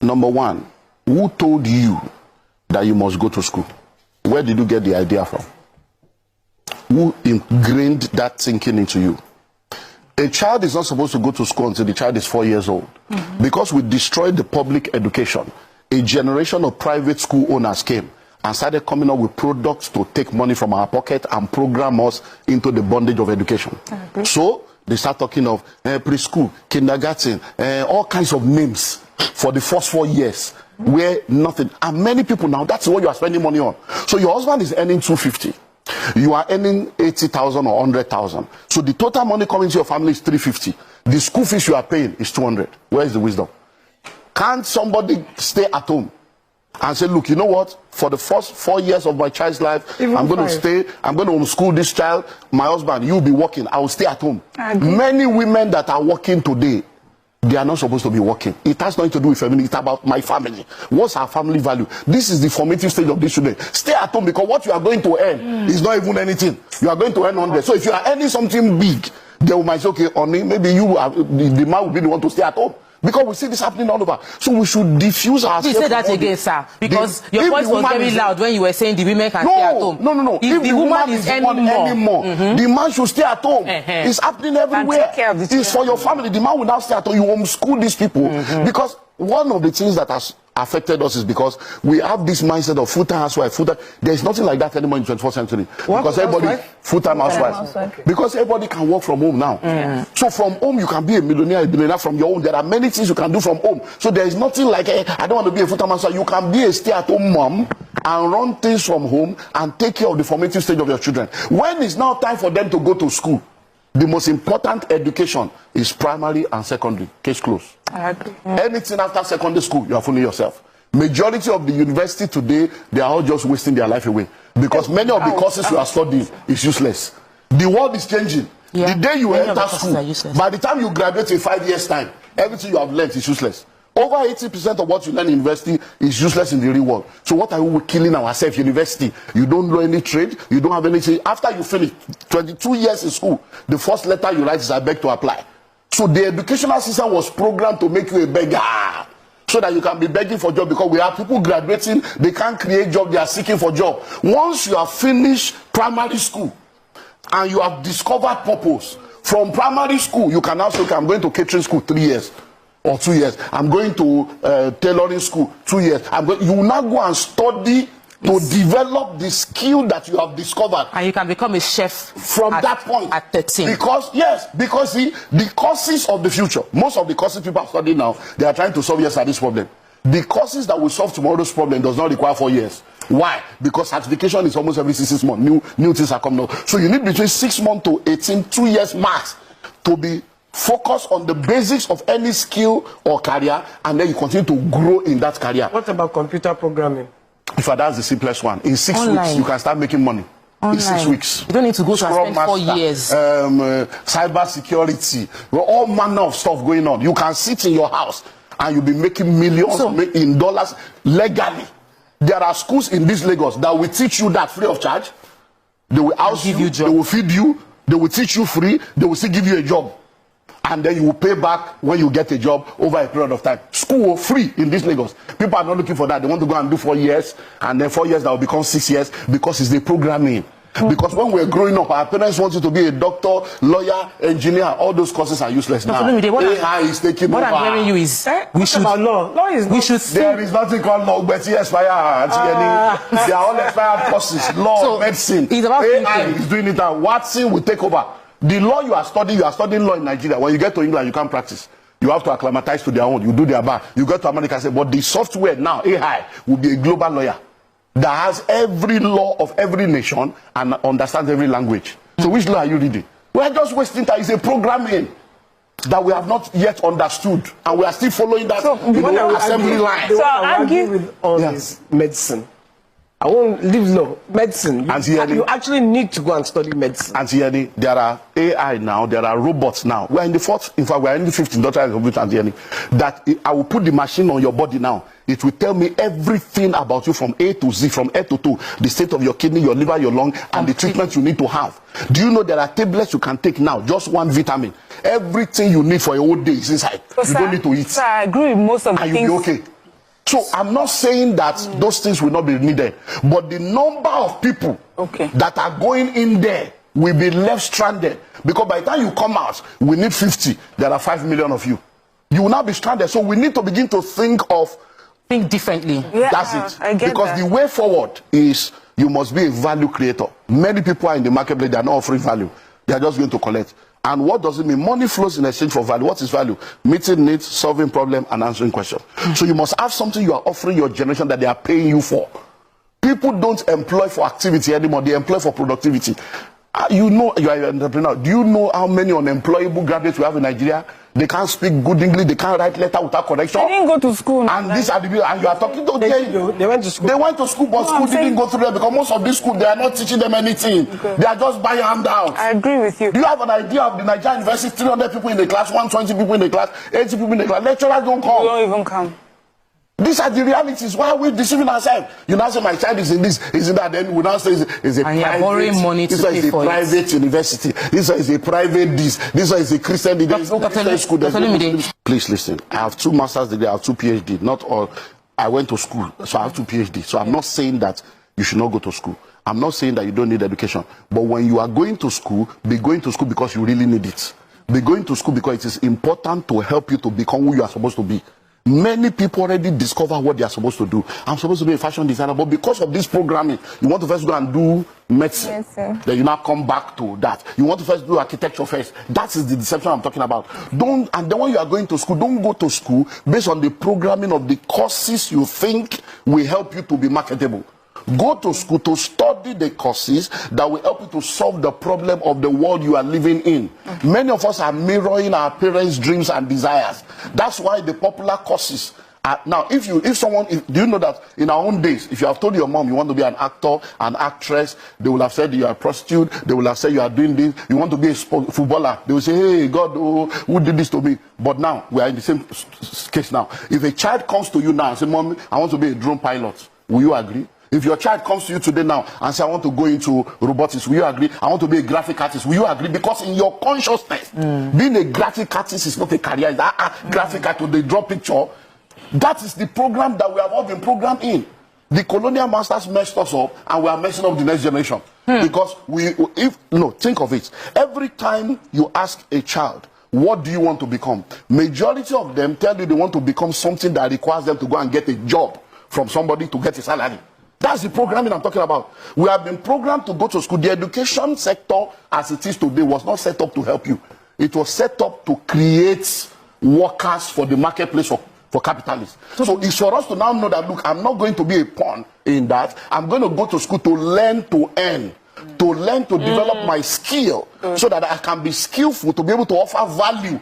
Number one, who told you that you must go to school? Where did you get the idea from? Who ingrained that thinking into you? A child is not supposed to go to school until the child is 4 years old. Because we destroyed the public education, a generation of private school owners came and started coming up with products to take money from our pocket and program us into the bondage of education. So they start talking of preschool, kindergarten, all kinds of names for the first 4 years where nothing. And many people now, that's what you are spending money on. So your husband is earning 250. You are earning 80,000 or 100,000. So the total money coming to your family is 350. The school fees you are paying is 200. Where is the wisdom? Can't somebody stay at home and say, look, you know what? For the first 4 years of my child's life, I'm going to stay, I'm going to homeschool this child. My husband, you'll be working. I will stay at home. Many women that are working today, they are not supposed to be working. It has nothing to do with family. It's about my family. What's our family value? This is the formative stage of this children. Stay at home, because what you are going to earn is not even anything. You are going to earn 100. So if you are earning something big, they might say, okay, Oni, maybe you are, the man will be the one to stay at home. Because we see this happening all over. So we should diffuse ourselves. You say that again, sir. Because your voice was very loud when you were saying the women can stay at home. No. If the woman is earning more, the man should stay at home. It's happening everywhere. It's for your family. The man will now stay at home. You homeschool these people. Because one of the things that has affected us is because we have this mindset of full-time housewife. There is nothing like that anymore in the 21st century. Because everybody, full-time housewife. Because everybody can work from home now. So from home, you can be a millionaire, from your home. There are many things you can do from home. So there is nothing like, I don't want to be a full-time housewife. You can be a stay-at-home mom and run things from home and take care of the formative stage of your children. When it's now time for them to go to school, the most important education is primary and secondary. Case closed. I agree. Anything after secondary school, you are fooling yourself. Majority of the university today, they are all just wasting their life away. Because many of the courses you are studying is useless. The world is changing. The day you enter school, by the time you graduate in 5 years' time, everything you have learned is useless. Over 80% of what you learn in university is useless in the real world. So what are we killing ourselves? University, you don't know any trade, you don't have anything. After you finish 22 years in school, the first letter you write is I beg to apply. So the educational system was programmed to make you a beggar, so that you can be begging for job, because we have people graduating, they can't create job, they are seeking for job. Once you have finished primary school and you have discovered purpose, from primary school you can now say, okay, I'm going to catering school 3 years. Or 2 years. I'm going to tailoring school 2 years. You will now go and study to develop the skill that you have discovered. And you can become a chef from that point. At 13. Because see, the courses of the future, most of the courses people are studying now, they are trying to solve yesterday's problem. The courses that will solve tomorrow's problem does not require 4 years. Why? Because certification is almost every 6 months. New things are coming out. So you need between 6 months to 18, 2 years max, to be focus on the basics of any skill or career, and then you continue to grow in that career. What about computer programming? If that's the simplest one, in 6 weeks you can start making money. Online. In 6 weeks. You don't need to go to spend 4 years. Cyber security, all manner of stuff going on. You can sit in your house and you'll be making millions in dollars legally. There are schools in this Lagos that will teach you that free of charge. They will house you, they will feed you, they will teach you free, they will still give you a job. And then you will pay back when you get a job over a period of time. School free in this Lagos. People are not looking for that. They want to go and do 4 years, and then 4 years that will become 6 years, because it's the programming. Because when we're growing up, our parents want you to be a doctor, lawyer, engineer. All those courses are useless now. AI is taking over. What I'm hearing you is we should about law. Law is there is nothing called law, but expired. They are all expired courses. Law, medicine. It's about AI is doing it now. Watson will take over. The law you are studying law in Nigeria. When you get to England, you can't practice. You have to acclimatize to their own. You do their bar. You go to America and say, but the software now, AI, will be a global lawyer that has every law of every nation and understands every language. So which law are you reading? We are just wasting time. It's a programming that we have not yet understood, and we are still following that assembly line. So I argue with all this medicine. I won't leave law. Medicine. You actually need to go and study medicine. And there are AI now, there are robots now. We are in the fourth, in fact, we are in the fifth industrial revolution, that I will put the machine on your body now. It will tell me everything about you from A to Z, from A to T, the state of your kidney, your liver, your lung, and the treatment you need to have. Do you know there are tablets you can take now, just one vitamin? Everything you need for a whole day is inside. So you don't need to eat. So I agree with most of the things. And you'll be okay. So I'm not saying that those things will not be needed, but the number of people that are going in there will be left stranded, because by the time you come out, we need 50. There are 5 million of you. You will now be stranded. So we need to begin to think differently. Yeah, that's it. I get because the way forward is you must be a value creator. Many people are in the marketplace, they are not offering value. They are just going to collect. And what does it mean? Money flows in exchange for value. What is value? Meeting needs, solving problems, and answering questions. So you must have something you are offering your generation that they are paying you for. People don't employ for activity anymore. They employ for productivity. You know, you are an entrepreneur. Do you know how many unemployable graduates we have in Nigeria? They can't speak good English. They can't write letter without correction. They didn't go to school. And these are the people. And you are talking to them. They went to school. They went to school, but school didn't go through them, because most of these schools, they are not teaching them anything. They are just buying handouts. I agree with you. Do you have an idea of the Nigerian university? 300 people in the class, 120 people in the class, 80 people in the class. Lecturers don't come. They don't even come. These are the realities. Why are we deceiving ourselves? You now say my child is in this, is in that. Then we now say it's a private. Borrowing money to pay for private university. This one is a private this. This one is a Christian. Please listen. I have 2 master's degrees. I have 2 PhD. Not all. I went to school, so I have 2 PhD. So I'm not saying that you should not go to school. I'm not saying that you don't need education. But when you are going to school, be going to school because you really need it. Be going to school because it is important to help you to become who you are supposed to be. Many people already discover what they are supposed to do. I'm supposed to be a fashion designer, but because of this programming, you want to first go and do medicine. Then you now come back to that. You want to first do architecture first. That is the deception I'm talking about. And then when you are going to school, don't go to school based on the programming of the courses you think will help you to be marketable. Go to school to study the courses that will help you to solve the problem of the world you are living in. Many of us are mirroring our parents' dreams and desires. That's why the popular courses are, now, do you know that in our own days, if you have told your mom you want to be an actor, an actress, they will have said you are a prostitute, they will have said you are doing this, you want to be a footballer, they will say, hey, God, who did this to me? But now, we are in the same case now. If a child comes to you now and says, Mom, I want to be a drone pilot, will you agree? If your child comes to you today now and says, I want to go into robotics, will you agree? I want to be a graphic artist, will you agree? Because in your consciousness, being a graphic artist is not a career. It's graphic artist, they draw picture. That is the program that we have all been programmed in. The colonial masters messed us up, and we are messing up the next generation. Because think of it. Every time you ask a child, what do you want to become? Majority of them tell you they want to become something that requires them to go and get a job from somebody to get a salary. That's the programming I'm talking about. We have been programmed to go to school. The education sector, as it is today, was not set up to help you. It was set up to create workers for the marketplace for capitalists. So it's for us to now know that, look, I'm not going to be a pawn in that. I'm going to go to school to learn to earn, to learn to develop my skill, so that I can be skillful to be able to offer value